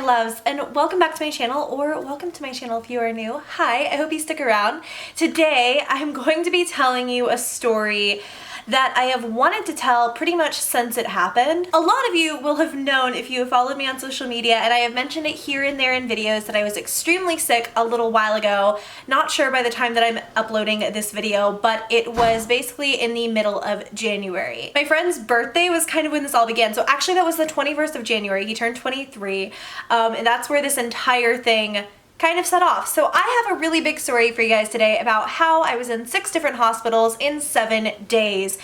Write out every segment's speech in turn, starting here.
loves, and welcome back to my channel, or welcome to my channel if you are new. Hi, I hope you stick around. Today I'm going to be telling you a story that I have wanted to tell pretty much since it happened. A lot of you will have known if you have followed me on social media, and I have mentioned it here and there in videos, that I was extremely sick a little while ago. Not sure by the time that I'm uploading this video, but it was basically in the middle of January. My friend's birthday was kind of when this all began. So actually that was the 21st of January. He turned 23, and that's where this entire thing kind of set off. So I have a really big story for you guys today about how I was in 6 different hospitals in 7 days.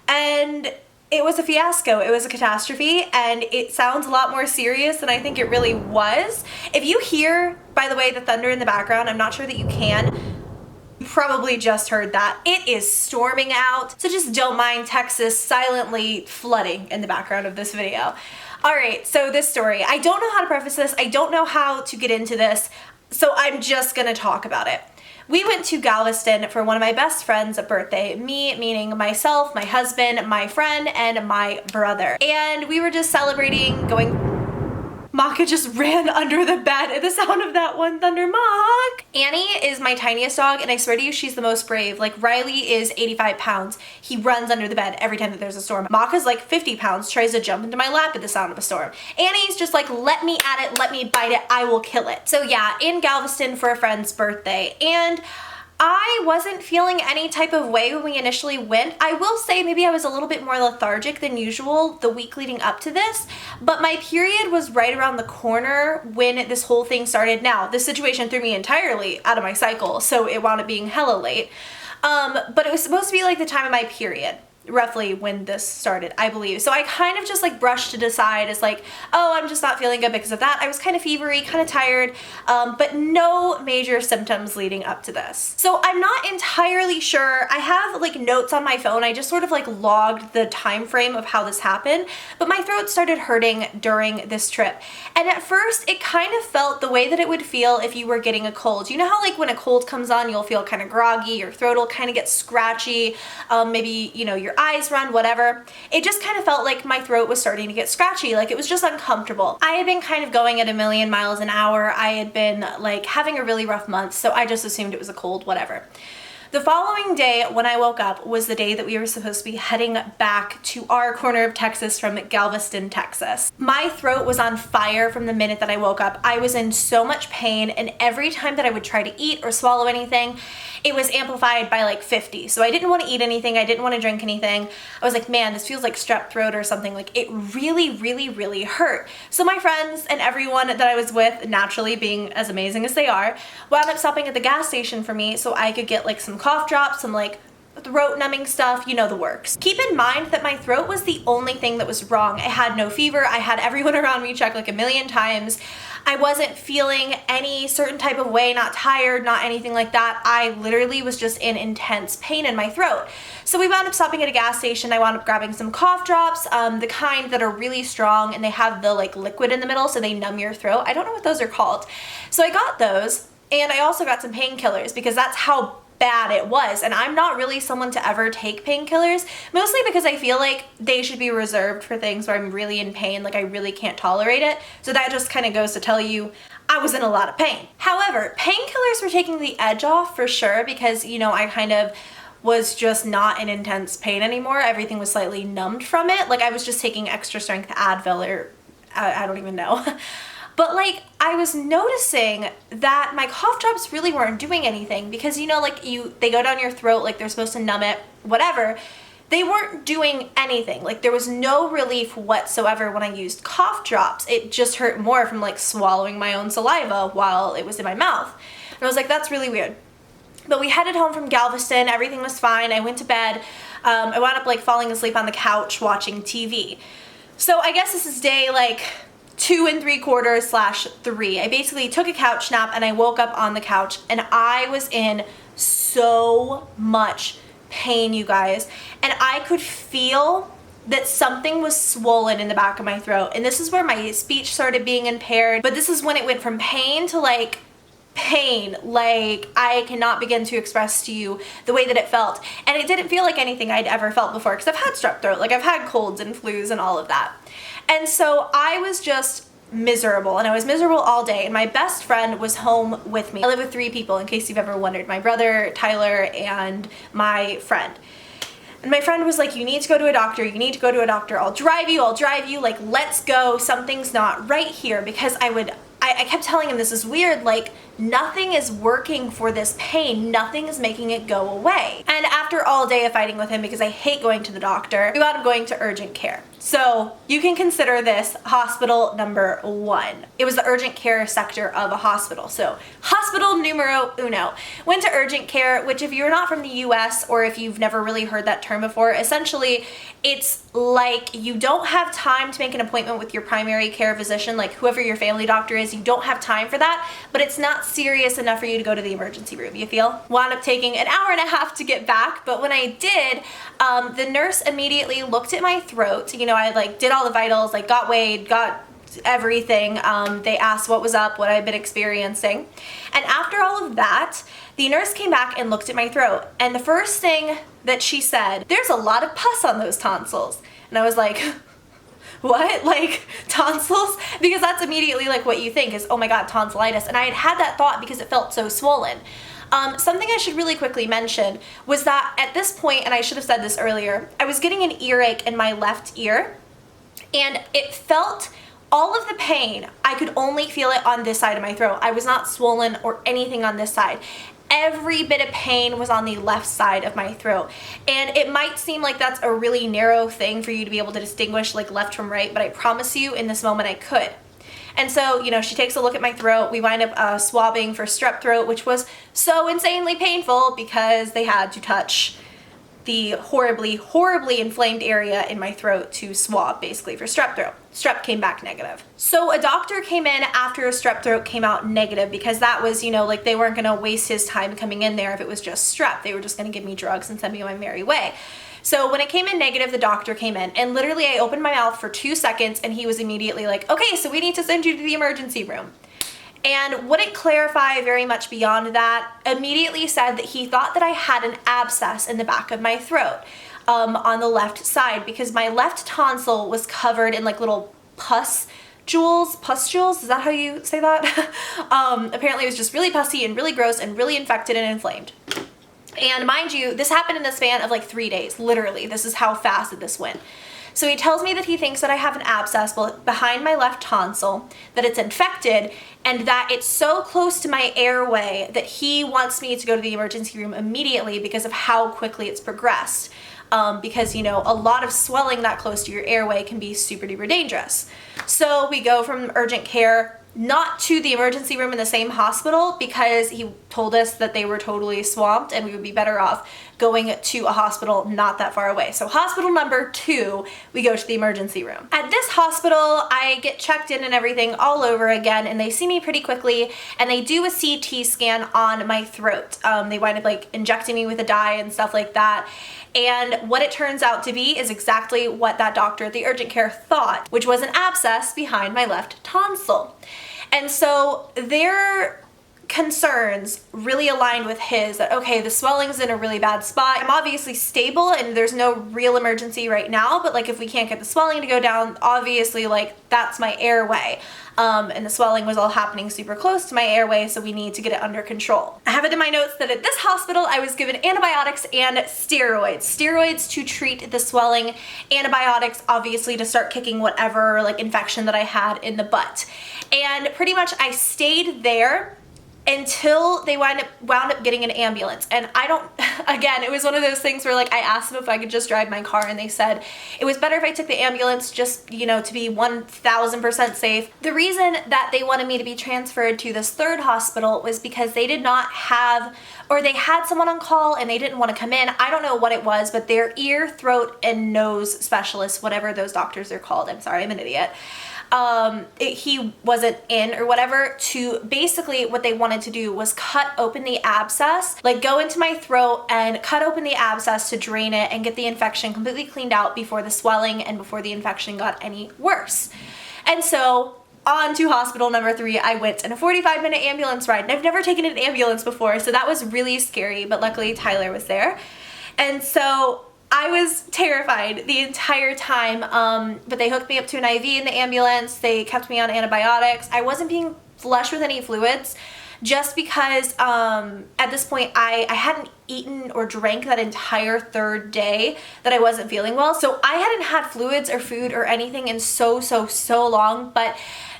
And it was a fiasco. It was a catastrophe, and it sounds a lot more serious than I think it really was. If you hear, by the way, the thunder in the background, I'm not sure that you can. You probably just heard that. It is storming out, so just don't mind Texas silently flooding in the background of this video. Alright, so this story. I don't know how to preface this. I don't know how to get into this. So I'm just gonna talk about it. We went to Galveston for one of my best friends' birthday. Me, meaning myself, my husband, my friend, and my brother. And we were just celebrating, going... Maka just ran under the bed at the sound of that one thunder. Mock! Annie is my tiniest dog, and I swear to you, she's the most brave. Like, Riley is 85 pounds. He runs under the bed every time that there's a storm. Maka's like 50 pounds, tries to jump into my lap at the sound of a storm. Annie's just like, let me at it, let me bite it, I will kill it. So yeah, in Galveston for a friend's birthday. And I wasn't feeling any type of way when we initially went. I will say maybe I was a little bit more lethargic than usual the week leading up to this, but my period was right around the corner when this whole thing started. Now, this situation threw me entirely out of my cycle, so it wound up being hella late. But it was supposed to be like the time of my period, roughly when this started, I believe. So I kind of just like brushed it aside as like, oh, I'm just not feeling good because of that. I was kind of fevery, kind of tired, but no major symptoms leading up to this. So I'm not entirely sure. I have like notes on my phone. I just sort of like logged the time frame of how this happened, but my throat started hurting during this trip. And at first it kind of felt the way that it would feel if you were getting a cold. You know how like when a cold comes on, you'll feel kind of groggy, your throat will kind of get scratchy, maybe, you know, your eyes run, whatever. It just kind of felt like my throat was starting to get scratchy, like it was just uncomfortable. I had been kind of going at a million miles an hour. I had been like having a really rough month, so I just assumed it was a cold, whatever. The following day when I woke up was the day that we were supposed to be heading back to our corner of Texas from Galveston, Texas. My throat was on fire from the minute that I woke up. I was in so much pain, and every time that I would try to eat or swallow anything, it was amplified by like 50. So I didn't want to eat anything. I didn't want to drink anything. I was like, man, this feels like strep throat or something. Like it really, really, really hurt. So my friends and everyone that I was with, naturally being as amazing as they are, wound up stopping at the gas station for me so I could get like some cough drops, some like throat numbing stuff, you know the works. Keep in mind that my throat was the only thing that was wrong. I had no fever. I had everyone around me check like a million times. I wasn't feeling any certain type of way, not tired, not anything like that. I literally was just in intense pain in my throat. So we wound up stopping at a gas station. I wound up grabbing some cough drops, the kind that are really strong, and they have the like liquid in the middle so they numb your throat. I don't know what those are called. So I got those, and I also got some painkillers because that's how bad it was. And I'm not really someone to ever take painkillers, mostly because I feel like they should be reserved for things where I'm really in pain, like I really can't tolerate it. So that just kind of goes to tell you I was in a lot of pain. However, painkillers were taking the edge off for sure because, you know, I kind of was just not in intense pain anymore. Everything was slightly numbed from it. Like I was just taking extra strength Advil, or I don't even know. But like I was noticing that my cough drops really weren't doing anything because, you know, like they go down your throat, like they're supposed to numb it, whatever. They weren't doing anything. Like there was no relief whatsoever when I used cough drops. It just hurt more from like swallowing my own saliva while it was in my mouth. And I was like, that's really weird. But we headed home from Galveston. Everything was fine. I went to bed. I wound up like falling asleep on the couch watching TV. So I guess this is day like 2 3/4/3. I basically took a couch nap and I woke up on the couch and I was in so much pain, you guys. And I could feel that something was swollen in the back of my throat. And this is where my speech started being impaired. But this is when it went from pain to like pain. Like I cannot begin to express to you the way that it felt. And it didn't feel like anything I'd ever felt before because I've had strep throat. Like I've had colds and flus and all of that. And so I was just miserable, and I was miserable all day, and my best friend was home with me. I live with 3 people, in case you've ever wondered: my brother, Tyler, and my friend. And my friend was like, you need to go to a doctor, you need to go to a doctor, I'll drive you, like, let's go, something's not right here. Because I kept telling him, this is weird, like, nothing is working for this pain, nothing is making it go away. And after all day of fighting with him, because I hate going to the doctor, we wound up going to urgent care. So you can consider this hospital number 1. It was the urgent care sector of a hospital. So hospital numero uno. Went to urgent care, which, if you're not from the US or if you've never really heard that term before, essentially it's like you don't have time to make an appointment with your primary care physician, like whoever your family doctor is, you don't have time for that, but it's not serious enough for you to go to the emergency room, you feel? Wound up taking an hour and a half to get back, but when I did, the nurse immediately looked at my throat. You know, I like did all the vitals, like got weighed, got everything. They asked what was up, what I'd been experiencing. And after all of that, the nurse came back and looked at my throat. And the first thing that she said, there's a lot of pus on those tonsils. And I was like, what? Like, tonsils? Because that's immediately like what you think is, oh my God, tonsillitis. And I had that thought because it felt so swollen. Something I should really quickly mention was that at this point, and I should have said this earlier, I was getting an earache in my left ear, and it felt, all of the pain, I could only feel it on this side of my throat. I was not swollen or anything on this side. Every bit of pain was on the left side of my throat. And it might seem like that's a really narrow thing for you to be able to distinguish like left from right, but I promise you in this moment I could. And so, you know, she takes a look at my throat. We wind up swabbing for strep throat, which was so insanely painful because they had to touch the horribly, horribly inflamed area in my throat to swab basically for strep throat. Strep came back negative. So a doctor came in after a strep throat came out negative, because that was, you know, like they weren't gonna waste his time coming in there if it was just strep. They were just gonna give me drugs and send me on my merry way. So when it came in negative, the doctor came in, and literally I opened my mouth for 2 seconds and he was immediately like, okay, so we need to send you to the emergency room. And wouldn't clarify very much beyond that, immediately said that he thought that I had an abscess in the back of my throat on the left side, because my left tonsil was covered in like little pus jewels, is that how you say that? Apparently it was just really pussy and really gross and really infected and inflamed. And mind you, this happened in the span of like 3 days, literally. This is how fast that this went. So he tells me that he thinks that I have an abscess behind my left tonsil, that it's infected, and that it's so close to my airway that he wants me to go to the emergency room immediately because of how quickly it's progressed. Because, you know, a lot of swelling that close to your airway can be super duper dangerous. So we go from urgent care not to the emergency room in the same hospital, because he told us that they were totally swamped and we would be better off going to a hospital not that far away. So hospital number 2, we go to the emergency room. At this hospital, I get checked in and everything all over again, and they see me pretty quickly, and they do a CT scan on my throat. They wind up like injecting me with a dye and stuff like that. And what it turns out to be is exactly what that doctor at the urgent care thought, which was an abscess behind my left tonsil. And so their concerns really aligned with his, that okay, the swelling's in a really bad spot. I'm obviously stable and there's no real emergency right now, but like if we can't get the swelling to go down, obviously like that's my airway. And the swelling was all happening super close to my airway, so we need to get it under control. I have it in my notes that at this hospital I was given antibiotics and steroids. Steroids to treat the swelling, antibiotics obviously to start kicking whatever like infection that I had in the butt. And pretty much I stayed there until they wound up getting an ambulance. And I don't, again, it was one of those things where like I asked them if I could just drive my car, and they said it was better if I took the ambulance, just, you know, to be 1000% safe. The reason that they wanted me to be transferred to this third hospital was because they did not have, or they had someone on call and they didn't want to come in. I don't know what it was, but their ear, throat, and nose specialist, whatever those doctors are called, I'm sorry, I'm an idiot. He wasn't in or whatever. To basically what they wanted to do was cut open the abscess, like go into my throat and cut open the abscess to drain it and get the infection completely cleaned out before the swelling and before the infection got any worse. And so on to hospital number 3, I went in a 45-minute ambulance ride, and I've never taken an ambulance before, so that was really scary, but luckily Tyler was there. And so I was terrified the entire time, but they hooked me up to an IV in the ambulance. They kept me on antibiotics. I wasn't being flushed with any fluids just because at this point I hadn't eaten or drank that entire third day that I wasn't feeling well. So I hadn't had fluids or food or anything in so long, but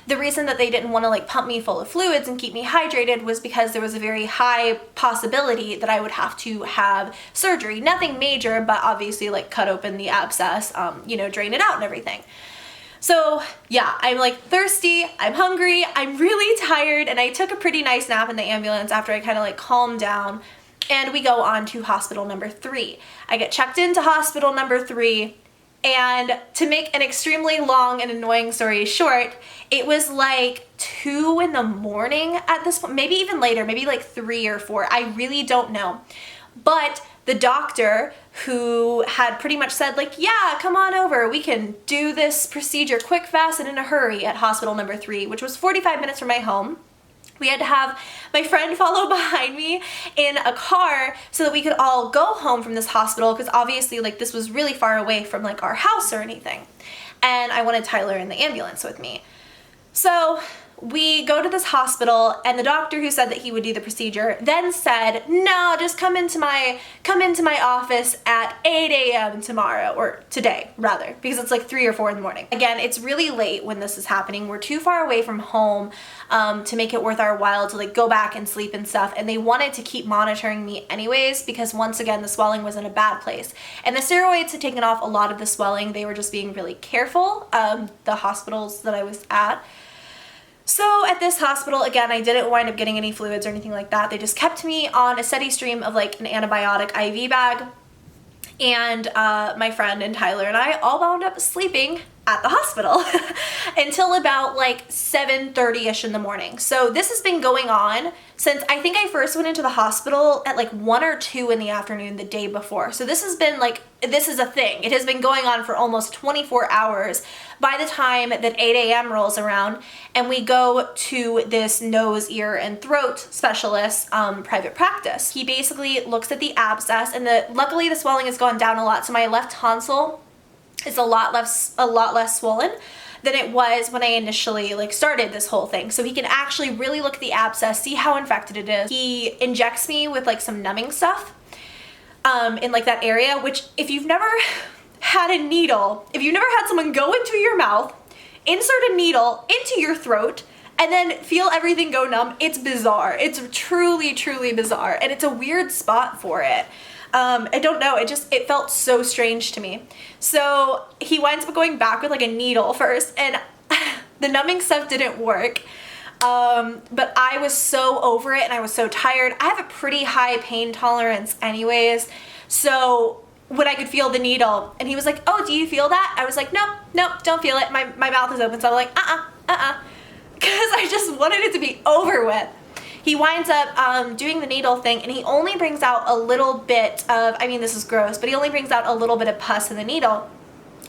the reason that they didn't want to like pump me full of fluids and keep me hydrated was because there was a very high possibility that I would have to have surgery. Nothing major, but obviously like cut open the abscess, you know, drain it out and everything. So yeah, I'm like thirsty, I'm hungry, I'm really tired, and I took a pretty nice nap in the ambulance after I kind of like calmed down, and we go on to hospital number 3. I get checked into hospital number 3, and to make an extremely long and annoying story short, it was like 2 in the morning at this point, maybe even later, maybe like 3 or 4. I really don't know. But the doctor who had pretty much said like, yeah, come on over, we can do this procedure quick, fast, and in a hurry at hospital number 3, which was 45 minutes from my home. We had to have my friend follow behind me in a car so that we could all go home from this hospital, because obviously like this was really far away from like our house or anything. And I wanted Tyler in the ambulance with me. So we go to this hospital, and the doctor who said that he would do the procedure then said, no, just come into my office at 8 a.m. tomorrow, or today rather, because it's like 3 or 4 in the morning. Again, it's really late when this is happening. We're too far away from home to make it worth our while to like go back and sleep and stuff, and they wanted to keep monitoring me anyways because once again the swelling was in a bad place, and the steroids had taken off a lot of the swelling. They were just being really careful, the hospitals that I was at. So at this hospital, again, I didn't wind up getting any fluids or anything like that. They just kept me on a steady stream of like an antibiotic IV bag. And my friend and Tyler and I all wound up sleeping at the hospital until about like 7:30ish in the morning. So this has been going on since I think I first went into the hospital at like 1 or 2 in the afternoon the day before. So this has been like, this is a thing. It has been going on for almost 24 hours by the time that 8 a.m. rolls around and we go to this nose, ear, and throat specialist private practice. He basically looks at the abscess, and luckily the swelling has gone down a lot. So my left tonsil is a lot less swollen than it was when I initially like started this whole thing. So he can actually really look at the abscess, see how infected it is. He injects me with like some numbing stuff in like that area, which if you've never had a needle, if you've never had someone go into your mouth, insert a needle into your throat, and then feel everything go numb, it's bizarre. It's truly bizarre, and it's a weird spot for it. I don't know, it felt so strange to me. So he winds up going back with like a needle first, and the numbing stuff didn't work. But I was so over it and I was so tired. I have a pretty high pain tolerance anyways. So when I could feel the needle and he was like, oh, do you feel that? I was like, nope, don't feel it. My mouth is open. So I'm like, because I just wanted it to be over with. He winds up doing the needle thing, and he only brings out a little bit of, I mean, this is gross, but he only brings out a little bit of pus in the needle.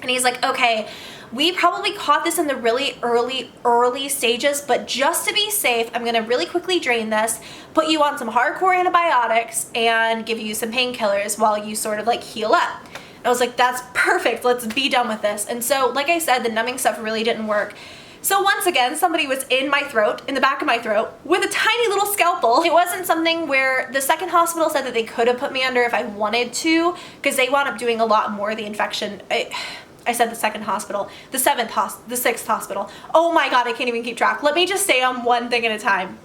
And he's like, okay, we probably caught this in the really early stages, but just to be safe, I'm gonna really quickly drain this, put you on some hardcore antibiotics, and give you some painkillers while you sort of like heal up. I was like, that's perfect, let's be done with this. And so, like I said, the numbing stuff really didn't work. So once again, somebody was in my throat, in the back of my throat, with a tiny little scalpel. It wasn't something where the second hospital said that they could have put me under if I wanted to, because they wound up doing a lot more of the infection. I said the second hospital, the sixth hospital. Oh my God, I can't even keep track. Let me just stay on one thing at a time.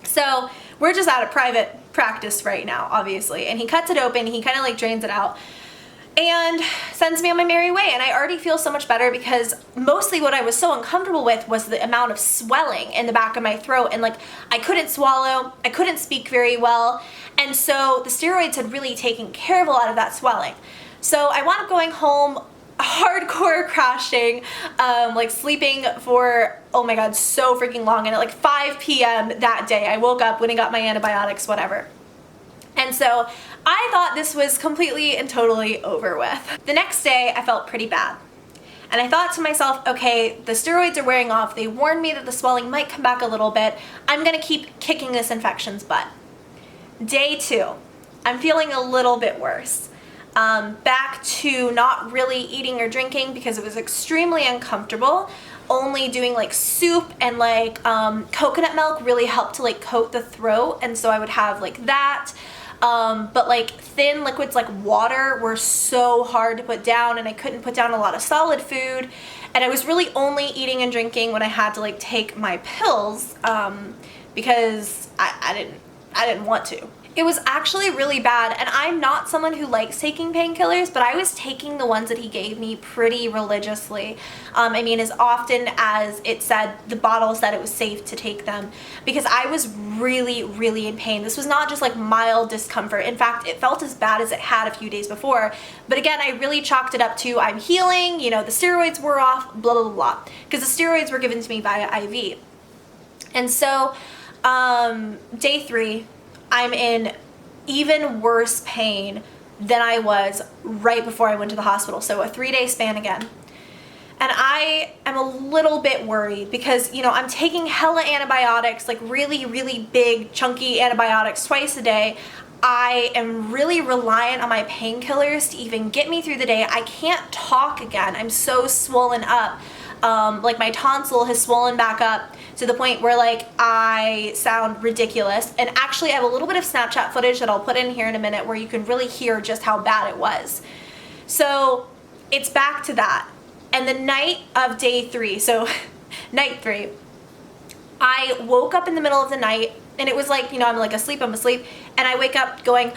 So we're just at a private practice right now, obviously. And he cuts it open, he kind of like drains it out, and sends me on my merry way. And I already feel so much better, because mostly what I was so uncomfortable with was the amount of swelling in the back of my throat, and like I couldn't swallow, I couldn't speak very well, and so the steroids had really taken care of a lot of that swelling. So I wound up going home hardcore crashing, like sleeping for, oh my God, so freaking long, and at like 5 p.m. that day I woke up, went and got my antibiotics, whatever. And so I thought this was completely and totally over with. The next day I felt pretty bad. And I thought to myself, okay, the steroids are wearing off. They warned me that the swelling might come back a little bit. I'm gonna keep kicking this infection's butt. Day 2, I'm feeling a little bit worse. back to not really eating or drinking because it was extremely uncomfortable. Only doing like soup and like coconut milk really helped to like coat the throat, and so I would have like that. But like thin liquids like water were so hard to put down, and I couldn't put down a lot of solid food, and I was really only eating and drinking when I had to like take my pills, because I didn't want to. It was actually really bad, and I'm not someone who likes taking painkillers, but I was taking the ones that he gave me pretty religiously. I mean, as often as it said, the bottle said it was safe to take them, because I was really, really in pain. This was not just like mild discomfort. In fact, it felt as bad as it had a few days before. But again, I really chalked it up to I'm healing, you know, the steroids were off, blah, blah, blah, because the steroids were given to me via IV. And so, day 3, I'm in even worse pain than I was right before I went to the hospital. So a 3-day span again. And I am a little bit worried because, you know, I'm taking hella antibiotics, like really, really big, chunky antibiotics twice a day. I am really reliant on my painkillers to even get me through the day. I can't talk again. I'm so swollen up. Like my tonsil has swollen back up to the point where like I sound ridiculous. And actually I have a little bit of Snapchat footage that I'll put in here in a minute where you can really hear just how bad it was. So it's back to that. And the night of day 3, so night 3, I woke up in the middle of the night, and it was like, you know, I'm asleep, and I wake up going,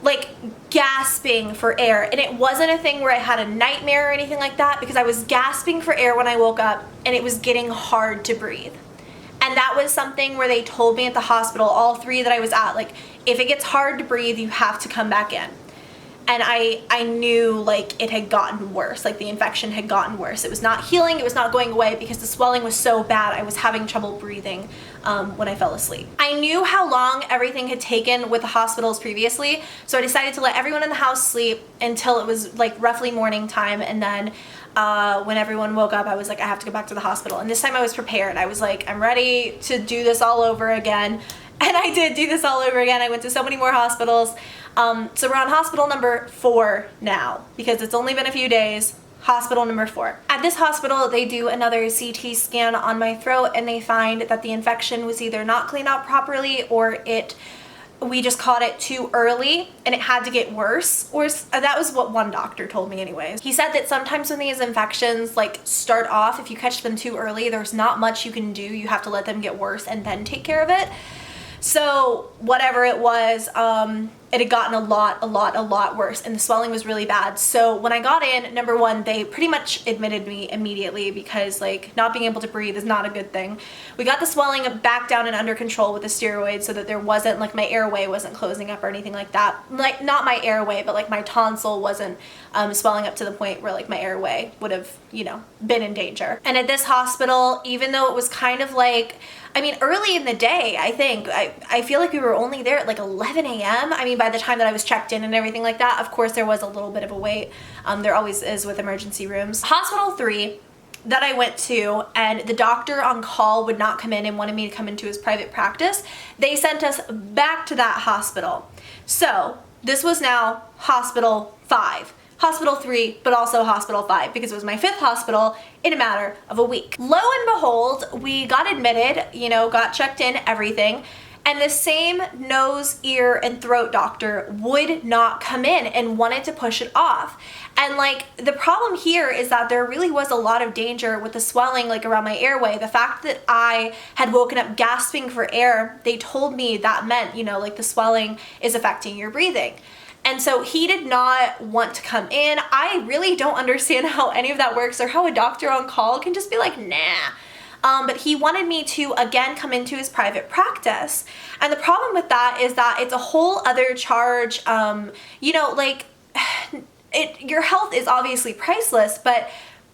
like gasping for air. And it wasn't a thing where I had a nightmare or anything like that, because I was gasping for air when I woke up, and it was getting hard to breathe. And that was something where they told me at the hospital, all 3 that I was at, like, if it gets hard to breathe, you have to come back in. And I knew like it had gotten worse, like the infection had gotten worse. It was not healing, it was not going away, because the swelling was so bad I was having trouble breathing when I fell asleep. I knew how long everything had taken with the hospitals previously, so I decided to let everyone in the house sleep until it was like roughly morning time, and then when everyone woke up, I was like, I have to go back to the hospital. And this time I was prepared. I was like, I'm ready to do this all over again. And I did do this all over again. I went to so many more hospitals. So we're on hospital number 4 now, because it's only been a few days. Hospital number 4. At this hospital, they do another CT scan on my throat, and they find that the infection was either not cleaned out properly, or we just caught it too early and it had to get worse, or that was what one doctor told me anyways. He said that sometimes when these infections like start off, if you catch them too early, there's not much you can do. You have to let them get worse and then take care of it. So whatever it was, it had gotten a lot worse, and the swelling was really bad. So when I got in, number 1, they pretty much admitted me immediately, because like not being able to breathe is not a good thing. We got the swelling back down and under control with the steroids, so that there wasn't like my airway wasn't closing up or anything like that. Like not my airway, but like my tonsil wasn't swelling up to the point where like my airway would have, you know, been in danger. And at this hospital, even though it was kind of like, I mean, early in the day, I think, I feel like we were only there at like 11 a.m. I mean, by the time that I was checked in and everything like that, of course there was a little bit of a wait. There always is with emergency rooms. Hospital 3 that I went to, and the doctor on call would not come in and wanted me to come into his private practice. They sent us back to that hospital. So this was now hospital 5. Hospital 3, but also hospital 5, because it was my 5th hospital in a matter of a week. Lo and behold, we got admitted, you know, got checked in, everything, and the same nose, ear, and throat doctor would not come in and wanted to push it off. And like the problem here is that there really was a lot of danger with the swelling like around my airway. The fact that I had woken up gasping for air, they told me that meant, you know, like the swelling is affecting your breathing. And so he did not want to come in. I really don't understand how any of that works, or how a doctor on call can just be like, nah. But he wanted me to, again, come into his private practice. And the problem with that is that it's a whole other charge. You know, like, your health is obviously priceless, but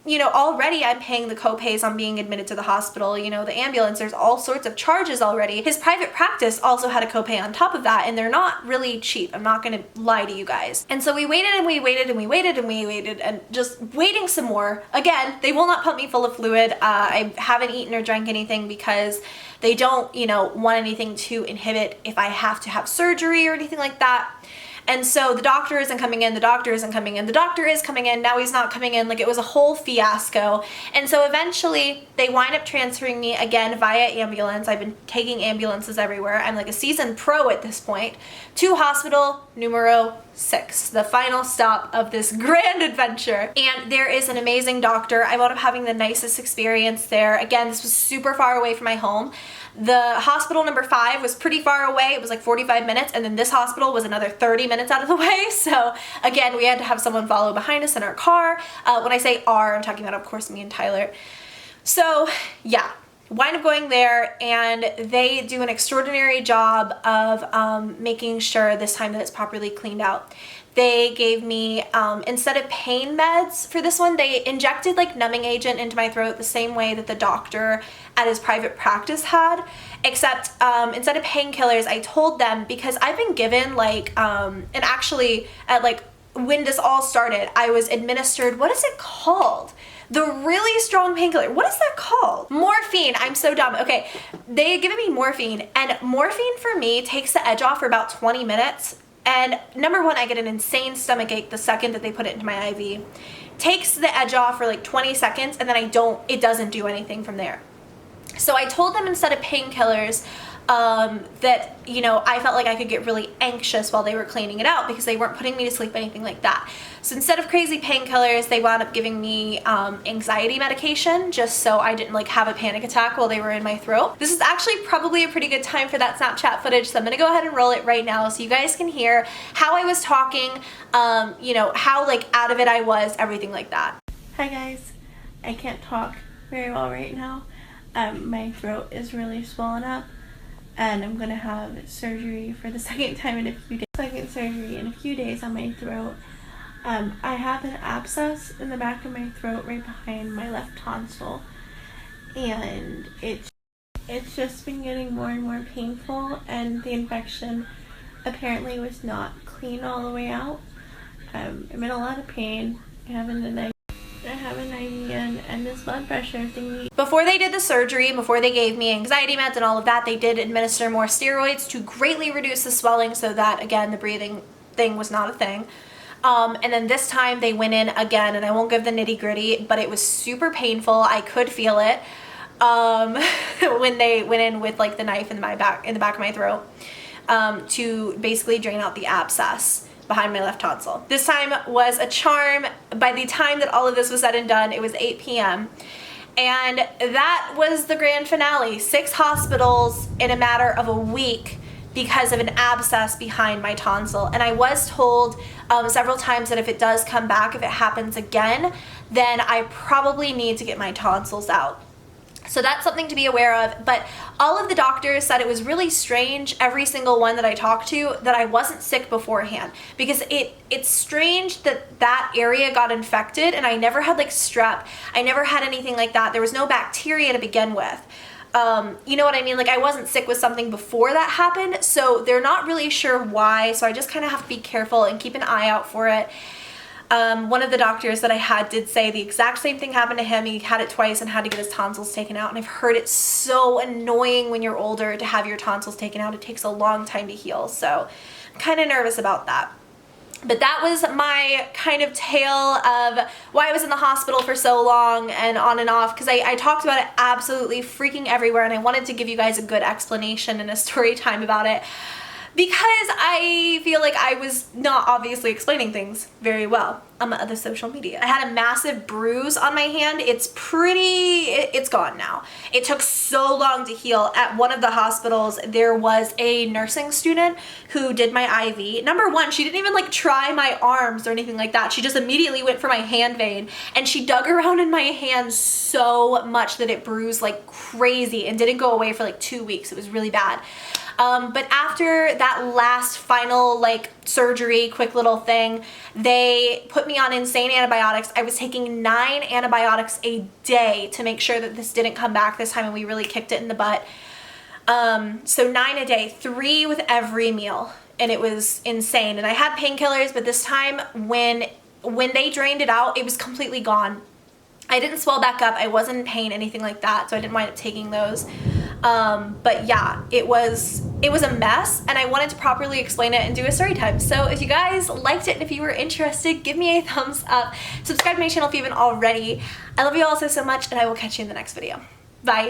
you know, already I'm paying the co-pays on being admitted to the hospital, you know, the ambulance, there's all sorts of charges already. His private practice also had a copay on top of that, and they're not really cheap. I'm not gonna lie to you guys. And so we waited and we waited and we waited and we waited, and just waiting some more. Again, they will not pump me full of fluid. I haven't eaten or drank anything because they don't, you know, want anything to inhibit if I have to have surgery or anything like that. And so the doctor isn't coming in, the doctor isn't coming in, the doctor is coming in, now he's not coming in. Like, it was a whole fiasco. And so eventually they wind up transferring me again via ambulance. I've been taking ambulances everywhere. I'm like a seasoned pro at this point, to hospital numero 6, the final stop of this grand adventure. And there is an amazing doctor. I wound up having the nicest experience there. Again, this was super far away from my home. The hospital number 5 was pretty far away. It was like 45 minutes, and then this hospital was another 30 minutes out of the way. So again, we had to have someone follow behind us in our car. When I say our, I'm talking about, of course, me and Tyler. So yeah, wind up going there, and they do an extraordinary job of making sure this time that it's properly cleaned out. They gave me, instead of pain meds for this one, they injected like numbing agent into my throat the same way that the doctor at his private practice had, except instead of painkillers, I told them, because I've been given like, and actually at like when this all started, I was administered, what is it called? The really strong painkiller. What is that called? Morphine. I'm so dumb. Okay, they had given me morphine, and morphine for me takes the edge off for about 20 minutes. And number one, I get an insane stomach ache the second that they put it into my IV. Takes the edge off for like 20 seconds, and then it doesn't do anything from there. So I told them, instead of painkillers, that, you know, I felt like I could get really anxious while they were cleaning it out, because they weren't putting me to sleep, anything like that. So instead of crazy painkillers, they wound up giving me anxiety medication, just so I didn't like have a panic attack while they were in my throat. This is actually probably a pretty good time for that Snapchat footage, so I'm gonna go ahead and roll it right now so you guys can hear how I was talking, you know, how like out of it I was, everything like that. Hi guys, I can't talk very well right now. My throat is really swollen up, and I'm gonna have surgery for the second time in a few days. Second surgery in a few days on my throat. I have an abscess in the back of my throat right behind my left tonsil, and it's just been getting more and more painful, and the infection apparently was not clean all the way out. I'm in a lot of pain. I have an IV and this blood pressure thingy. Before they did the surgery, before they gave me anxiety meds and all of that, they did administer more steroids to greatly reduce the swelling, so that, again, the breathing thing was not a thing. And then this time they went in again, and I won't give the nitty gritty, but it was super painful. I could feel it when they went in with like the knife in the back of my throat to basically drain out the abscess behind my left tonsil. This time was a charm. By the time that all of this was said and done, it was 8 p.m. And that was the grand finale. 6 hospitals in a matter of a week because of an abscess behind my tonsil. And I was told several times that if it does come back, if it happens again, then I probably need to get my tonsils out. So that's something to be aware of. But all of the doctors said it was really strange, every single one that I talked to, that I wasn't sick beforehand, because it's strange that that area got infected, and I never had like strep. I never had anything like that. There was no bacteria to begin with. You know what I mean? Like, I wasn't sick with something before that happened, so they're not really sure why. So I just kind of have to be careful and keep an eye out for it. One of the doctors that I had did say the exact same thing happened to him. He had it twice and had to get his tonsils taken out. And I've heard it's so annoying when you're older to have your tonsils taken out. It takes a long time to heal. So I'm kind of nervous about that. But that was my kind of tale of why I was in the hospital for so long and on and off, because I talked about it absolutely freaking everywhere, and I wanted to give you guys a good explanation and a story time about it, because I feel like I was not obviously explaining things very well on my other social media. I had a massive bruise on my hand. It's gone now. It took so long to heal. At one of the hospitals, there was a nursing student who did my IV. Number one, she didn't even like try my arms or anything like that. She just immediately went for my hand vein, and she dug around in my hand so much that it bruised like crazy and didn't go away for like 2 weeks. It was really bad. But after that last final like surgery, quick little thing, they put me on insane antibiotics. I was taking 9 antibiotics a day to make sure that this didn't come back this time, and we really kicked it in the butt. So 9 a day, 3 with every meal, and it was insane. And I had painkillers, but this time when they drained it out, it was completely gone. I didn't swell back up. I wasn't in pain, anything like that, so I didn't wind up taking those. But yeah, it was it was a mess and I wanted to properly explain it and do a story time. So if you guys liked it and if you were interested, give me a thumbs up. Subscribe to my channel if you haven't already. I love you all so much and I will catch you in the next video. Bye.